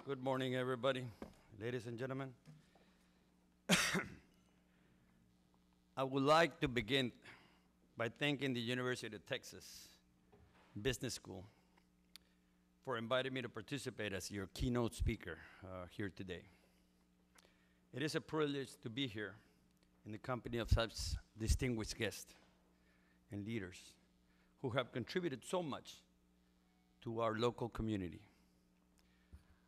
Good morning, everybody, ladies and gentlemen. I would like to begin by thanking the University of Texas Business School for inviting me to participate as your keynote speaker here today. It is a privilege to be here in the company of such distinguished guests and leaders who have contributed so much to our local community.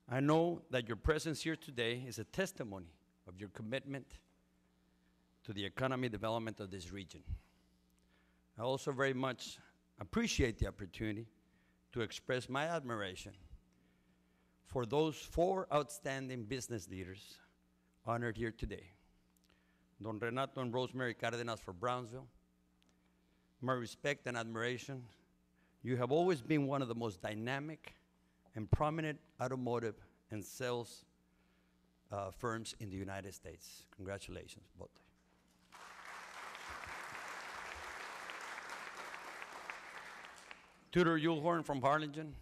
I know that your presence here today is a testimony of your commitment to the economic development of this region. I also very much appreciate the opportunity to express my admiration for those 4 outstanding business leaders honored here today. Don Renato and Rosemary Cárdenas for Brownsville. My respect and admiration. You have always been one of the most dynamic and prominent automotive and sales firms in the United States. Congratulations, both. Tudor Yulhorn from Harlingen.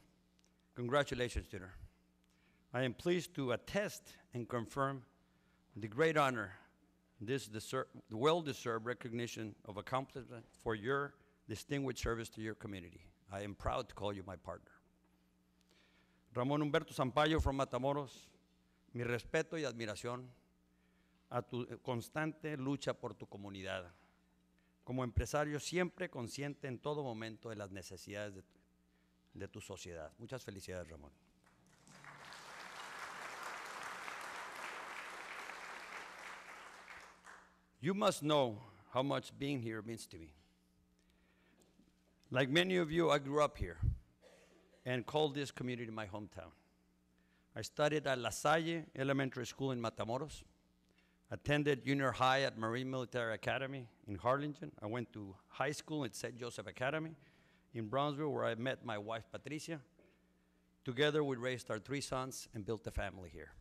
Congratulations, Tudor. I am pleased to attest and confirm the great honor, this well-deserved recognition of accomplishment for your distinguished service to your community. I am proud to call you my partner. Ramón Humberto Sampaio from Matamoros, mi respeto y admiración a tu constante lucha por tu comunidad. Como empresario siempre consciente en todo momento de las necesidades de tu sociedad. Muchas felicidades, Ramón. You must know how much being here means to me. Like many of you, I grew up here and called this community my hometown. I studied at La Salle Elementary School in Matamoros, attended junior high at Marine Military Academy in Harlingen. I went to high school at St. Joseph Academy in Brownsville, where I met my wife, Patricia. Together, we raised our 3 sons and built a family here.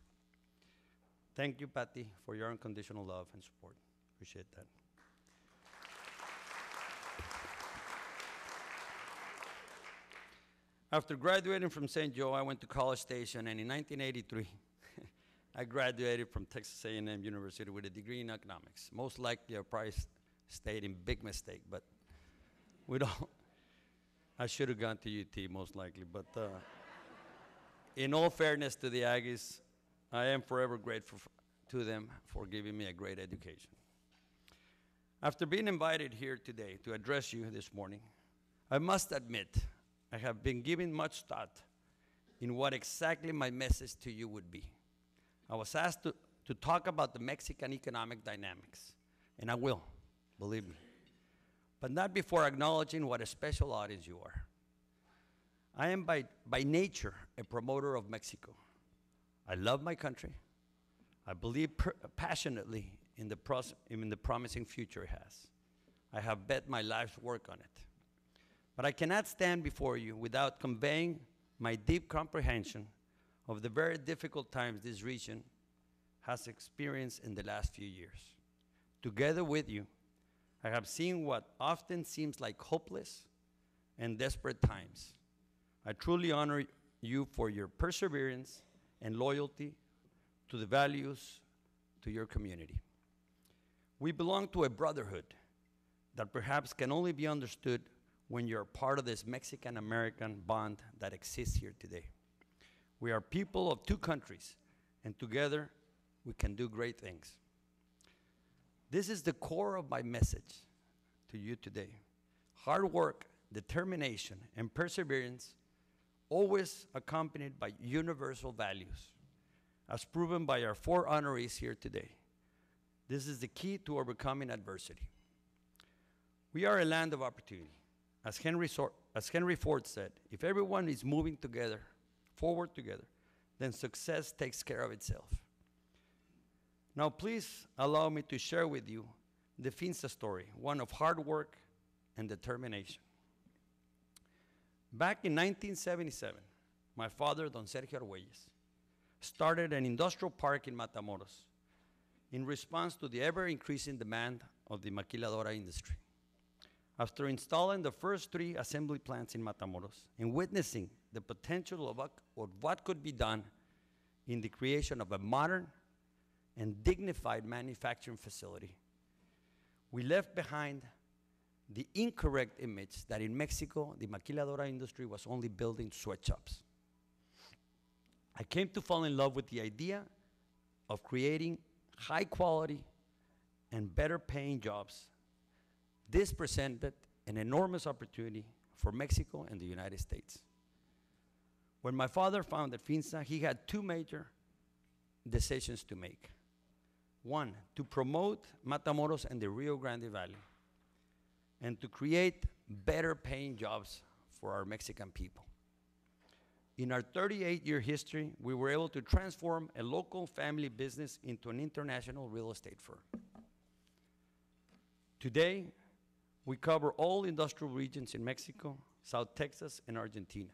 Thank you, Patty, for your unconditional love and support. Appreciate that. After graduating from St. Joe, I went to College Station, and in 1983, I graduated from Texas A&M University with a degree in economics. Most likely, I probably stayed in big mistake, but we don't. I should have gone to UT, most likely. But in all fairness to the Aggies, I am forever grateful to them for giving me a great education. After being invited here today to address you this morning, I must admit I have been giving much thought in what exactly my message to you would be. I was asked to talk about the Mexican economic dynamics, and I will, believe me, but not before acknowledging what a special audience you are. I am by nature a promoter of Mexico. I love my country. I believe passionately in the promising future it has. I have bet my life's work on it. But I cannot stand before you without conveying my deep comprehension of the very difficult times this region has experienced in the last few years. Together with you, I have seen what often seems like hopeless and desperate times. I truly honor you for your perseverance and loyalty to the values to your community. We belong to a brotherhood that perhaps can only be understood when you're part of this Mexican-American bond that exists here today. We are people of 2 countries, and together we can do great things. This is the core of my message to you today. Hard work, determination, and perseverance, always accompanied by universal values, as proven by our 4 honorees here today. This is the key to overcoming adversity. We are a land of opportunity. As Henry Ford said, if everyone is moving together, forward together, then success takes care of itself. Now, please allow me to share with you the FINSA story, one of hard work and determination. Back in 1977, my father, Don Sergio Arguelles, started an industrial park in Matamoros in response to the ever-increasing demand of the maquiladora industry. After installing the first 3 assembly plants in Matamoros and witnessing the potential of what could be done in the creation of a modern and dignified manufacturing facility. We left behind the incorrect image that in Mexico, the maquiladora industry was only building sweatshops. I came to fall in love with the idea of creating high quality and better paying jobs. This presented an enormous opportunity for Mexico and the United States. When my father founded FINSA, he had two major decisions to make. One, to promote Matamoros and the Rio Grande Valley, and to create better paying jobs for our Mexican people. In our 38-year history, we were able to transform a local family business into an international real estate firm. Today, we cover all industrial regions in Mexico, South Texas, and Argentina.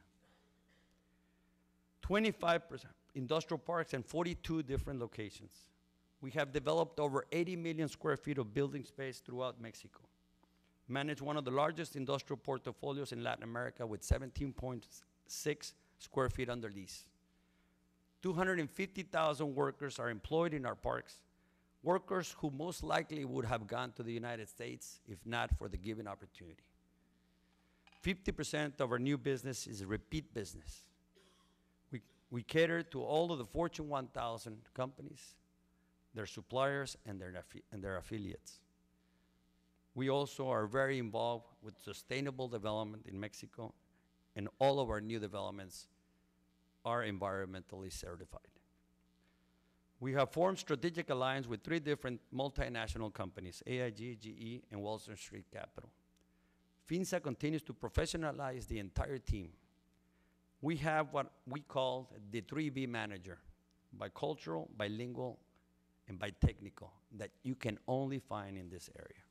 25% industrial parks and 42 different locations. We have developed over 80 million square feet of building space throughout Mexico. Manage one of the largest industrial portfolios in Latin America with 17.6 square feet under lease. 250,000 workers are employed in our parks, workers who most likely would have gone to the United States if not for the given opportunity. 50% of our new business is repeat business. We cater to all of the Fortune 1000 companies, their suppliers, and their affiliates. We also are very involved with sustainable development in Mexico, and all of our new developments are environmentally certified. We have formed strategic alliance with 3 different multinational companies, AIG, GE, and Wall Street Capital. FINSA continues to professionalize the entire team. We have what we call the 3B manager, bicultural, bilingual, and bitechnical, that you can only find in this area.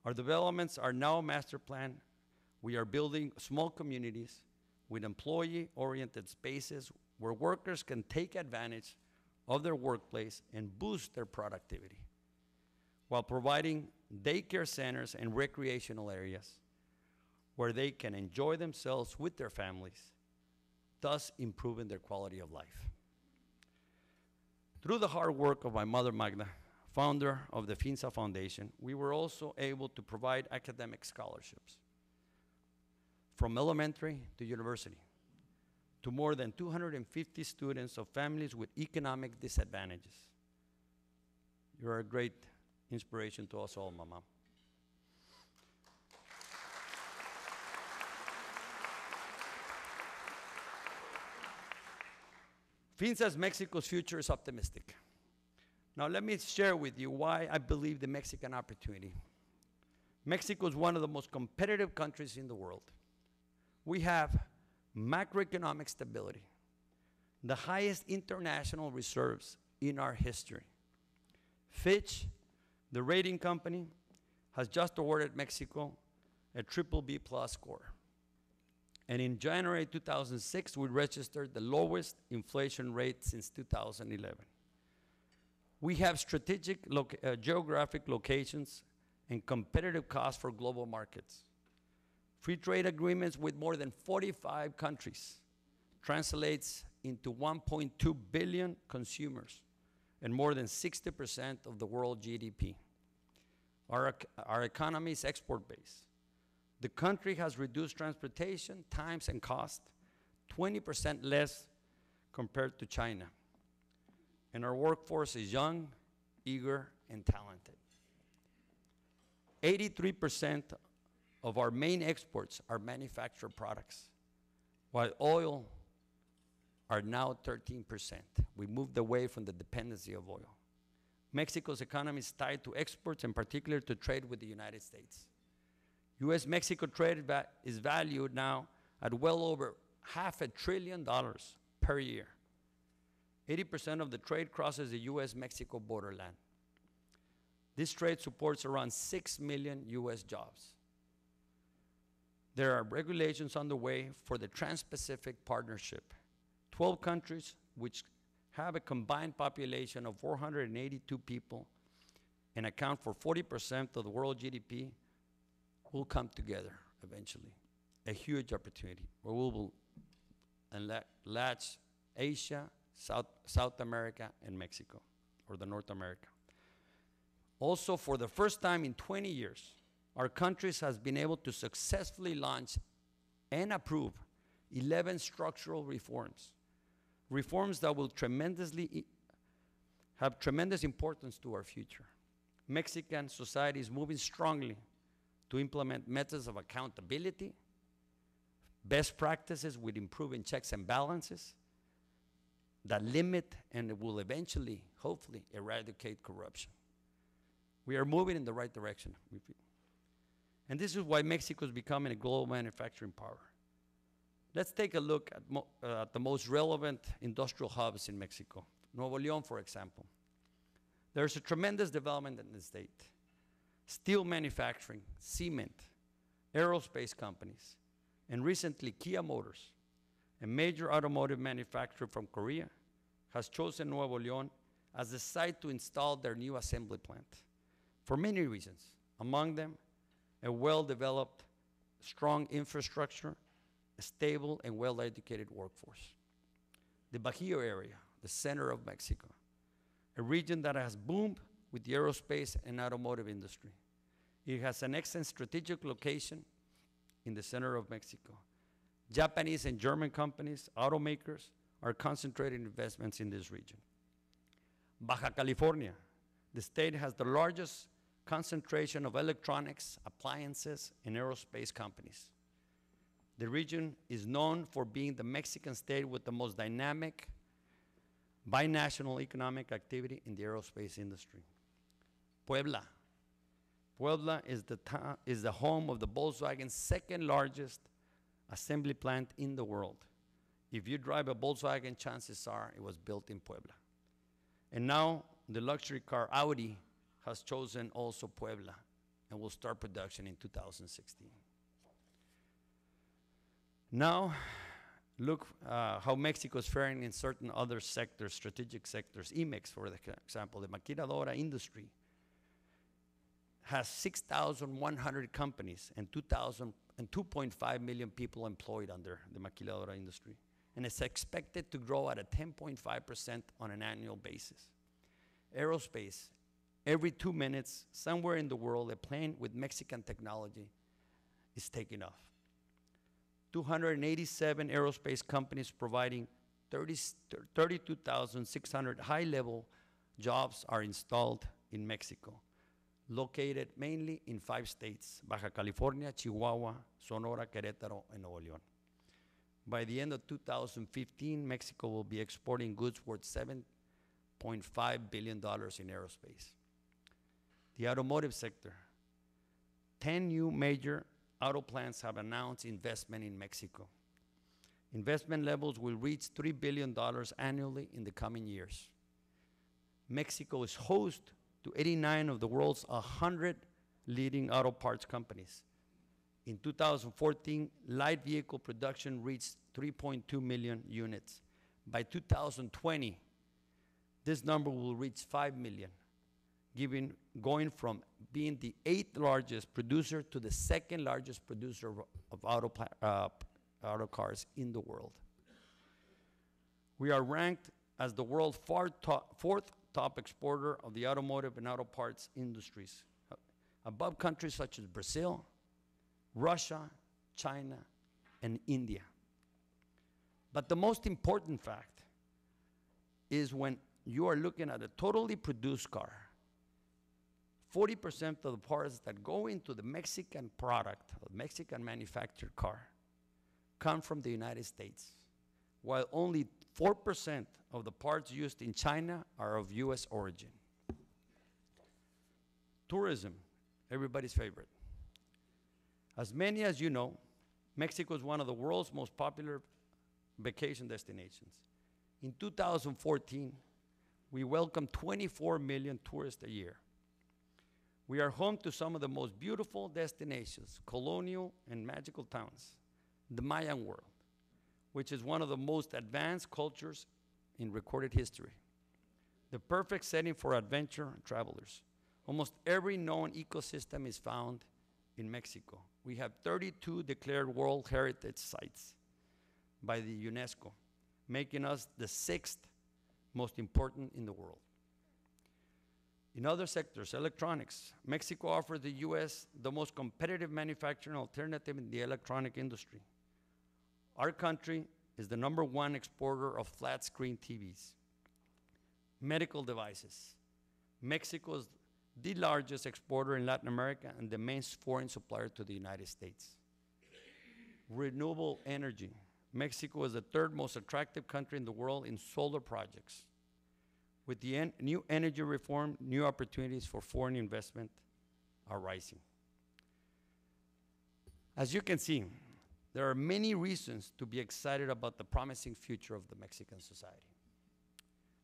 Our developments are now master planned. We are building small communities with employee-oriented spaces where workers can take advantage of their workplace and boost their productivity, while providing daycare centers and recreational areas where they can enjoy themselves with their families, thus improving their quality of life. Through the hard work of my mother, Magda, founder of the FINSA Foundation, we were also able to provide academic scholarships from elementary to university to more than 250 students of families with economic disadvantages. You're a great inspiration to us all, Mama. FINSA's Mexico's future is optimistic. Now let me share with you why I believe the Mexican opportunity. Mexico is one of the most competitive countries in the world. We have macroeconomic stability, the highest international reserves in our history. Fitch, the rating company, has just awarded Mexico a BBB+ score. And in January 2006, we registered the lowest inflation rate since 2011. We have strategic geographic locations and competitive costs for global markets. Free trade agreements with more than 45 countries translates into 1.2 billion consumers and more than 60% of the world GDP. Our economy is export-based. The country has reduced transportation, times, and cost 20% less compared to China. And our workforce is young, eager, and talented. 83% of our main exports are manufactured products, while oil are now 13%. We moved away from the dependency of oil. Mexico's economy is tied to exports, in particular to trade with the United States. U.S.-Mexico trade is valued now at well over $500 billion per year. 80% of the trade crosses the U.S.-Mexico borderland. This trade supports around 6 million U.S. jobs. There are regulations on the way for the Transpacific Partnership. 12 countries, which have a combined population of 482 people and account for 40% of the world GDP, will come together eventually. A huge opportunity where we will latch Asia, South America and Mexico, or the North America. Also, for the first time in 20 years, our countries has been able to successfully launch and approve 11 structural reforms. Reforms that will have tremendous importance to our future. Mexican society is moving strongly to implement methods of accountability, best practices with improving checks and balances that limit and will eventually, hopefully, eradicate corruption. We are moving in the right direction, we feel. And this is why Mexico is becoming a global manufacturing power. Let's take a look at the most relevant industrial hubs in Mexico. Nuevo León, for example. There's a tremendous development in the state. Steel manufacturing, cement, aerospace companies, and recently Kia Motors, a major automotive manufacturer from Korea, has chosen Nuevo León as the site to install their new assembly plant for many reasons. Among them, a well-developed, strong infrastructure, a stable and well-educated workforce. The Bajío area, the center of Mexico, a region that has boomed with the aerospace and automotive industry. It has an excellent strategic location in the center of Mexico. Japanese and German companies, automakers, are concentrating investments in this region. Baja California, the state has the largest concentration of electronics, appliances, and aerospace companies. The region is known for being the Mexican state with the most dynamic binational economic activity in the aerospace industry. Puebla. Puebla is the home of the Volkswagen's second largest assembly plant in the world. If you drive a Volkswagen, chances are it was built in Puebla. And now the luxury car Audi has chosen also Puebla and will start production in 2016. Now, look how Mexico is faring in certain other sectors, strategic sectors. IMEX, for example, the maquiladora industry has 6,100 companies and 2.5 million people employed under the maquiladora industry. And it's expected to grow at a 10.5% on an annual basis. Aerospace, every 2 minutes, somewhere in the world, a plane with Mexican technology is taking off. 287 aerospace companies providing 32,600 high-level jobs are installed in Mexico, located mainly in 5 states: Baja California, Chihuahua, Sonora, Querétaro, and Nuevo León. By the end of 2015, Mexico will be exporting goods worth $7.5 billion in aerospace. The automotive sector, 10 new major auto plants have announced investment in Mexico. Investment levels will reach $3 billion annually in the coming years. Mexico is host to 89 of the world's 100 leading auto parts companies. In 2014, light vehicle production reached 3.2 million units. By 2020, this number will reach 5 million, going from being the 8th largest producer to the 2nd largest producer of auto cars in the world. We are ranked as the world's 4th top exporter of the automotive and auto parts industries, above countries such as Brazil, Russia, China, and India. But the most important fact is when you are looking at a totally produced car, 40% of the parts that go into the Mexican product, the Mexican manufactured car, come from the United States, while only 4% of the parts used in China are of US origin. Tourism, everybody's favorite. As many as you know, Mexico is one of the world's most popular vacation destinations. In 2014, we welcomed 24 million tourists a year. We are home to some of the most beautiful destinations, colonial and magical towns, the Mayan world, which is one of the most advanced cultures in recorded history. The perfect setting for adventure travelers. Almost every known ecosystem is found in Mexico. We have 32 declared World Heritage Sites by the UNESCO, making us the 6th most important in the world. In other sectors, electronics, Mexico offers the U.S. the most competitive manufacturing alternative in the electronic industry. Our country is the #1 exporter of flat-screen TVs. Medical devices. Mexico is the largest exporter in Latin America and the main foreign supplier to the United States. Renewable energy. Mexico is the 3rd most attractive country in the world in solar projects. With the new energy reform, new opportunities for foreign investment are rising. As you can see, there are many reasons to be excited about the promising future of the Mexican society.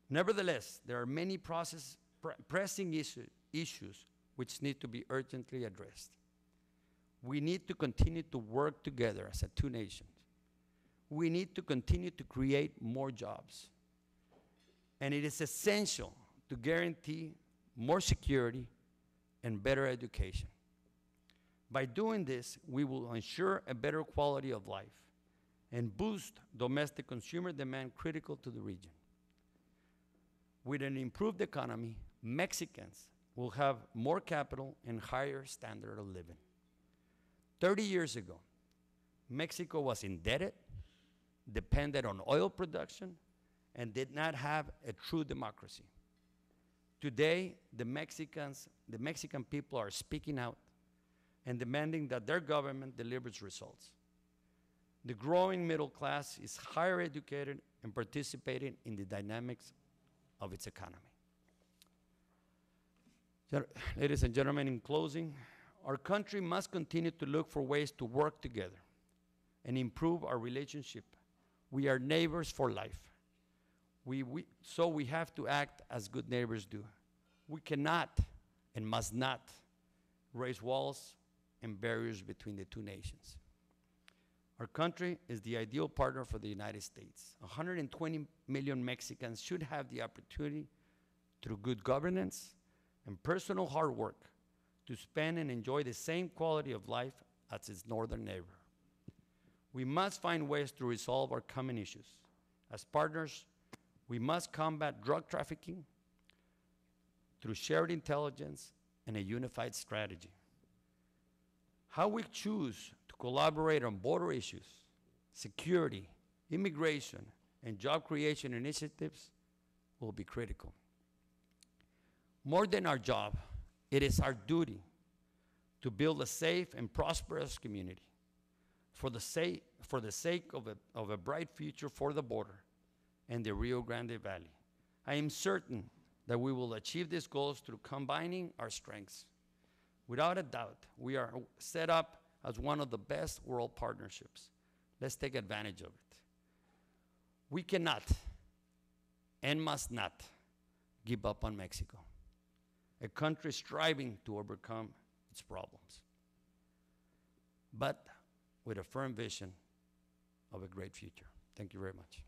Nevertheless, there are many pressing issues which need to be urgently addressed. We need to continue to work together as two nations. We need to continue to create more jobs. And it is essential to guarantee more security and better education. By doing this, we will ensure a better quality of life and boost domestic consumer demand critical to the region. With an improved economy, Mexicans will have more capital and higher standard of living. 30 years ago, Mexico was indebted, depended on oil production, and did not have a true democracy. Today, the Mexican people are speaking out and demanding that their government delivers results. The growing middle class is higher educated and participating in the dynamics of its economy. Ladies and gentlemen, in closing, our country must continue to look for ways to work together and improve our relationship. We are neighbors for life. So we have to act as good neighbors do. We cannot and must not raise walls and barriers between the two nations. Our country is the ideal partner for the United States. 120 million Mexicans should have the opportunity, through good governance and personal hard work, to spend and enjoy the same quality of life as its northern neighbor. We must find ways to resolve our common issues. As partners, we must combat drug trafficking through shared intelligence and a unified strategy. How we choose to collaborate on border issues, security, immigration, and job creation initiatives will be critical. More than our job, it is our duty to build a safe and prosperous community for the sake of a bright future for the border and the Rio Grande Valley. I am certain that we will achieve these goals through combining our strengths. Without a doubt, we are set up as one of the best world partnerships. Let's take advantage of it. We cannot and must not give up on Mexico, a country striving to overcome its problems, but with a firm vision of a great future. Thank you very much.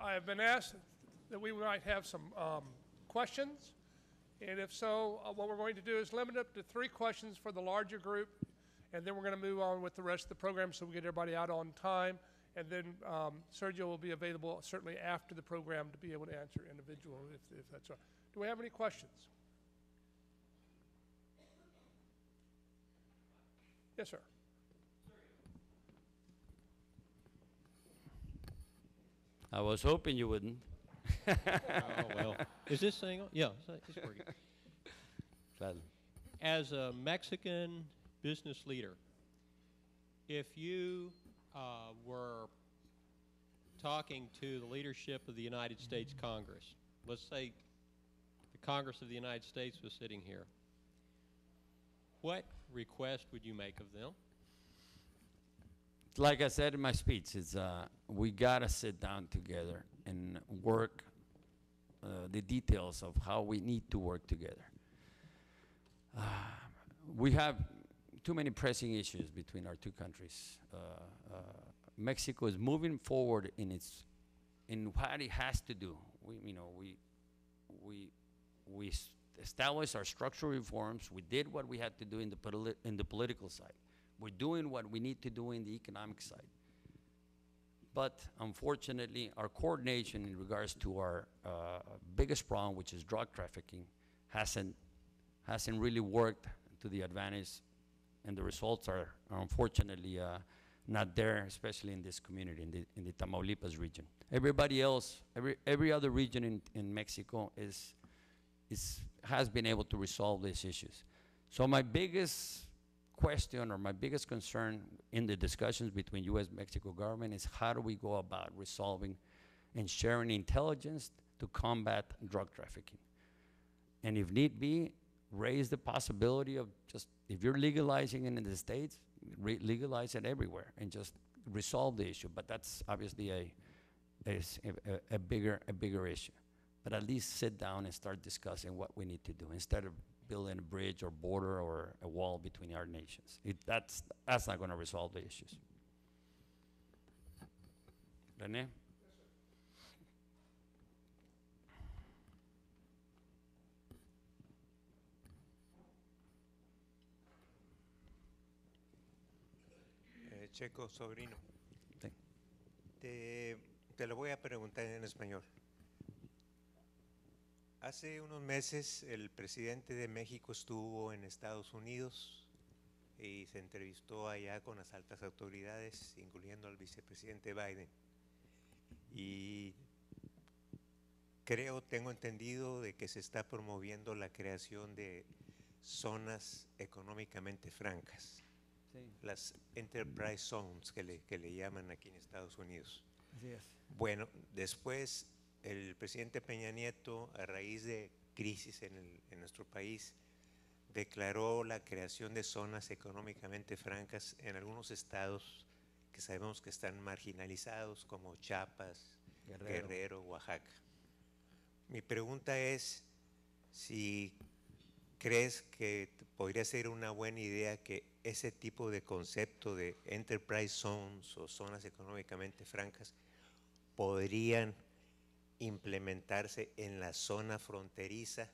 I have been asked that we might have some questions, and if so, what we're going to do is limit it to 3 questions for the larger group, and then we're going to move on with the rest of the program so we get everybody out on time, and then Sergio will be available certainly after the program to be able to answer individual if that's right. Do we have any questions? Yes, sir. I was hoping you wouldn't. Oh, well. Is this thing on? Yeah, it's working. Gladly. As a Mexican business leader, if you were talking to the leadership of the United States Congress, let's say the Congress of the United States was sitting here, what request would you make of them? like I said in my speech, we gotta sit down together and work the details of how we need to work together. We have too many pressing issues between our two countries. Mexico is moving forward in what it has to do. We established our structural reforms. We did what we had to do in the political side. We're doing what we need to do in the economic side. But unfortunately, our coordination in regards to our biggest problem, which is drug trafficking, hasn't really worked to the advantage, and the results are unfortunately not there, especially in this community, in the Tamaulipas region. Everybody else, every other region in Mexico has been able to resolve these issues. So my biggest question, or my biggest concern in the discussions between U.S.-Mexico government, is how do we go about resolving and sharing intelligence to combat drug trafficking? And if need be, raise the possibility of just, if you're legalizing it in the States, legalize it everywhere and just resolve the issue. But that's obviously a bigger issue. But at least sit down and start discussing what we need to do instead of building a bridge or border or a wall between our nations. That's not going to resolve the issues. René? Checo, sobrino. Sí. Te lo voy a preguntar en español. Hace unos meses el presidente de México estuvo en Estados Unidos y se entrevistó allá con las altas autoridades, incluyendo al vicepresidente Biden. Y tengo entendido de que se está promoviendo la creación de zonas económicamente francas. Sí. Las Enterprise Zones que le llaman aquí en Estados Unidos. Así es. Bueno, después el presidente Peña Nieto, a raíz de crisis en nuestro país, declaró la creación de zonas económicamente francas en algunos estados que sabemos que están marginalizados, como Chiapas, Guerrero, Oaxaca. Mi pregunta es si crees que podría ser una buena idea que ese tipo de concepto de enterprise zones o zonas económicamente francas podrían implementarse en la zona fronteriza,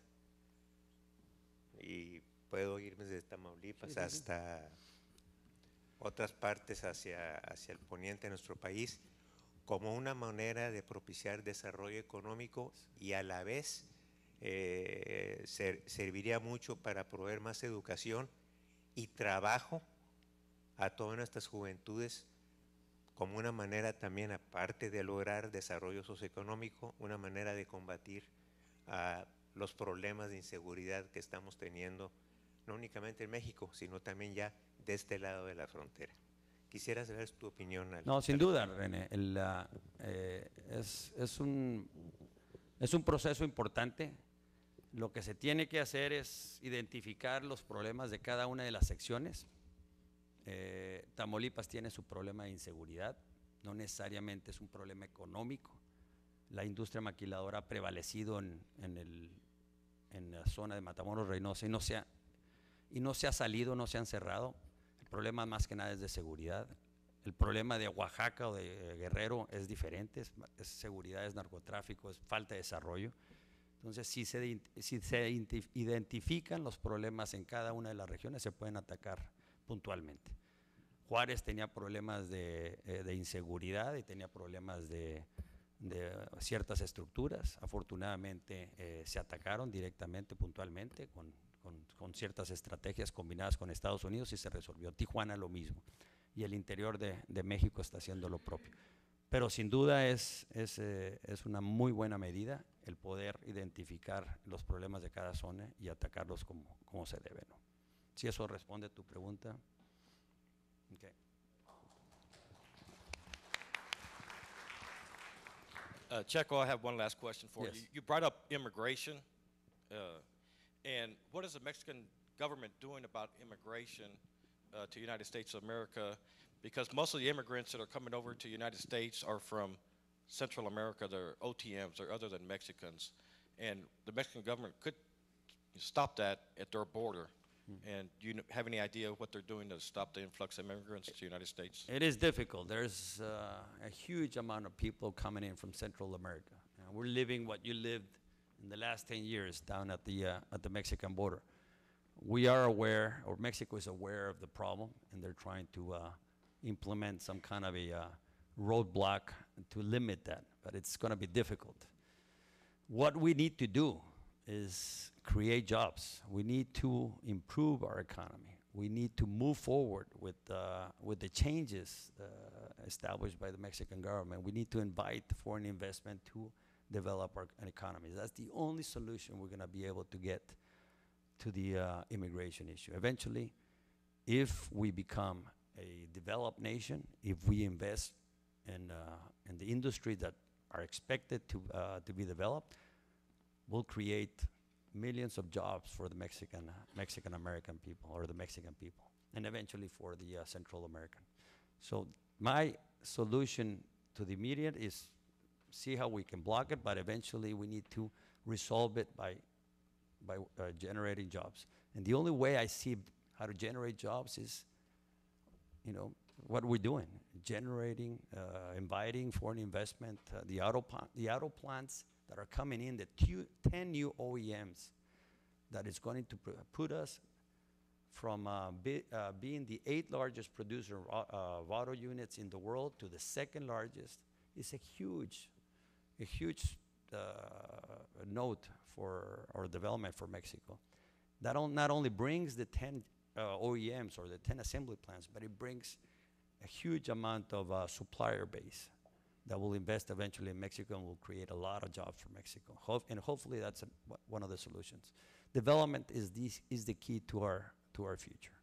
y puedo irme desde Tamaulipas hasta otras partes hacia el poniente de nuestro país, como una manera de propiciar desarrollo económico, y a la vez serviría mucho para proveer más educación y trabajo a todas nuestras juventudes, como una manera también, aparte de lograr desarrollo socioeconómico, una manera de combatir los problemas de inseguridad que estamos teniendo, no únicamente en México, sino también ya de este lado de la frontera. Quisiera saber tu opinión. No, sin duda, René. Es un proceso importante. Lo que se tiene que hacer es identificar los problemas de cada una de las secciones. Tamaulipas tiene su problema de inseguridad, no necesariamente es un problema económico. La industria maquiladora ha prevalecido en la zona de Matamoros, Reynosa, y no se ha salido, no se han cerrado. El problema más que nada es de seguridad. El problema de Oaxaca o de Guerrero es diferente, es seguridad, es narcotráfico, es falta de desarrollo. Entonces, si se identifican los problemas en cada una de las regiones, se pueden atacar puntualmente. Juárez tenía problemas de inseguridad y tenía problemas de ciertas estructuras. Afortunadamente se atacaron directamente, puntualmente, con ciertas estrategias combinadas con Estados Unidos, y se resolvió. Tijuana lo mismo, y el interior de México está haciendo lo propio. Pero sin duda es una muy buena medida el poder identificar los problemas de cada zona y atacarlos como se debe, ¿no? Si eso responde a tu pregunta. Okay. Checo, I have one last question for Yes. you. You brought up immigration, and what is the Mexican government doing about immigration to the United States of America? because most of the immigrants that are coming over to the United States are from Central America. They're OTMs, they're other than Mexicans. And the Mexican government could stop that at their border. And do you have any idea what they're doing to stop the influx of immigrants to the United States? It is difficult. There's a huge amount of people coming in from Central America. We're living what you lived in the last 10 years down at the Mexican border. We are aware, or Mexico is aware of the problem, and they're trying to implement some kind of a roadblock to limit that, but it's going to be difficult. What we need to do is create jobs. We need to improve our economy. We need to move forward with the changes established by the Mexican government. We need to invite foreign investment to develop our economy. That's the only solution we're going to be able to get to the immigration issue. Eventually, if we become a developed nation, if we invest in the industry that are expected to be developed, we'll create millions of jobs for the Mexican American people, or the Mexican people, and eventually for the Central American. So my solution to the immediate is see how we can block it, but eventually we need to resolve it by generating jobs. And the only way I see how to generate jobs is, what we're doing, generating, inviting foreign investment, the auto plants that are coming in, the 10 new OEMs that is going to put us from being the 8th largest producer of auto units in the world to the 2nd largest is a huge note for our development for Mexico. That not only brings the 10 OEMs or the 10 assembly plants, but it brings a huge amount of supplier base that will invest eventually in Mexico and will create a lot of jobs for Mexico. And hopefully that's one of the solutions. Development is the key to our future.